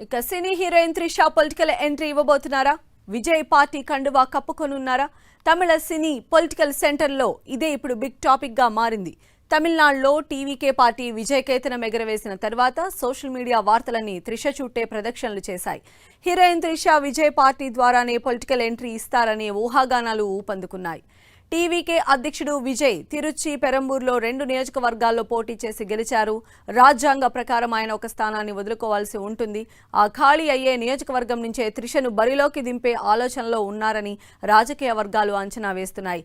ఇక cine heroine Trisha political entry ఇవ్వబోతున్నారా? Vijay party కండువా కప్పుకొనున్నారా? తమిళ సినీ పొలిటికల్ సెంటర్లో ఇదే ఇప్పుడు బిగ్ టాపిక్ గా మారింది. తమిళనాడులో టీవీకే పార్టీ విజయ్ కేతనం ఎగరవేసిన తర్వాత సోషల్ మీడియా వార్తలన్నీ త్రిష చుట్టే ప్రదక్షిణలు చేశాయి. హీరోయిన్ త్రిష విజయ్ పార్టీ ద్వారానే పొలిటికల్ ఎంట్రీ ఇస్తారనే ఊహాగానాలు ఊపందుకున్నాయి. టీవీకే అధ్యక్షుడు విజయ్ తిరుచి పెరంబూర్లో 2 నియోజకవర్గాల్లో పోటీ చేసి గెలిచారు. రాజ్యాంగ ప్రకారం ఆయన ఒక స్థానాన్ని వదులుకోవాల్సి ఉంటుంది. ఆ ఖాళీ అయ్యే నియోజకవర్గం నుంచే త్రిషను బరిలోకి దింపే ఆలోచనలో ఉన్నారని రాజకీయ వర్గాలు అంచనా వేస్తున్నాయి.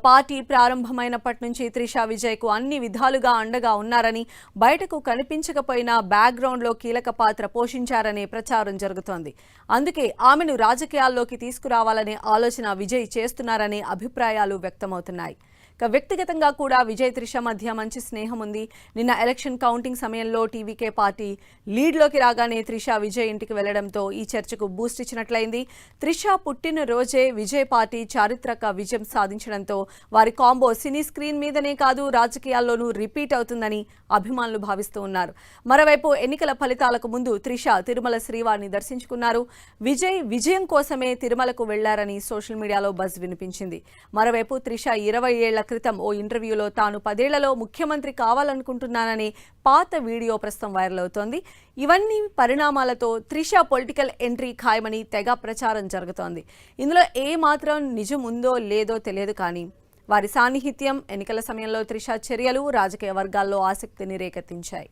పార్టీ ప్రారంభమైనప్పటి నుంచి త్రిష విజయ్కు అన్ని విధాలుగా అండగా ఉన్నారని, బయటకు కనిపించకపోయినా బ్యాక్గ్రౌండ్లో కీలక పాత్ర పోషించారనే ప్రచారం జరుగుతోంది. అందుకే ఆమెను రాజకీయాల్లోకి తీసుకురావాలనే ఆలోచన విజయ్ చేస్తున్నారనే అభిప్రాయాలు వ్యక్తమవుతున్నాయి. వ్యక్తిగతంగా కూడా విజయ్ త్రిష మధ్య మంచి స్నేహం ఉంది. నిన్న ఎలక్షన్ కౌంటింగ్ సమయంలో టీవీకే పార్టీ లీడ్లోకి రాగానే త్రిష విజయ్ ఇంటికి వెళ్లడంతో ఈ చర్చకు బూస్ట్ ఇచ్చినట్లయింది. త్రిష పుట్టిన రోజే విజయ్ పార్టీ చారిత్రక విజయం సాధించడంతో వారి కాంబో సినీ స్క్రీన్ మీదనే కాదు రాజకీయాల్లోనూ రిపీట్ అవుతుందని అభిమానులు భావిస్తూ ఉన్నారు. మరోవైపు ఎన్నికల ఫలితాలకు ముందు త్రిష తిరుమల శ్రీవారిని దర్శించుకున్నారు. విజయ్ విజయం కోసమే తిరుమలకు వెళ్లారని సోషల్ మీడియాలో బజ్ వినిపించింది. మరోవైపు త్రిష 20 ఏళ్ల క్రితం ఓ ఇంటర్వ్యూలో తాను 10 ఏళ్లలో ముఖ్యమంత్రి కావాలనుకుంటున్నాననే పాత వీడియో ప్రస్తుతం వైరల్ అవుతోంది. ఇవన్నీ పరిణామాలతో త్రిష పొలిటికల్ ఎంట్రీ ఖాయమని తెగ ప్రచారం జరుగుతోంది. ఇందులో ఏ మాత్రం నిజం ఉందో లేదో తెలియదు, కానీ వారి సాన్నిహిత్యం, ఎన్నికల సమయంలో త్రిష చర్యలు రాజకీయ వర్గాల్లో ఆసక్తిని రేకెత్తించాయి.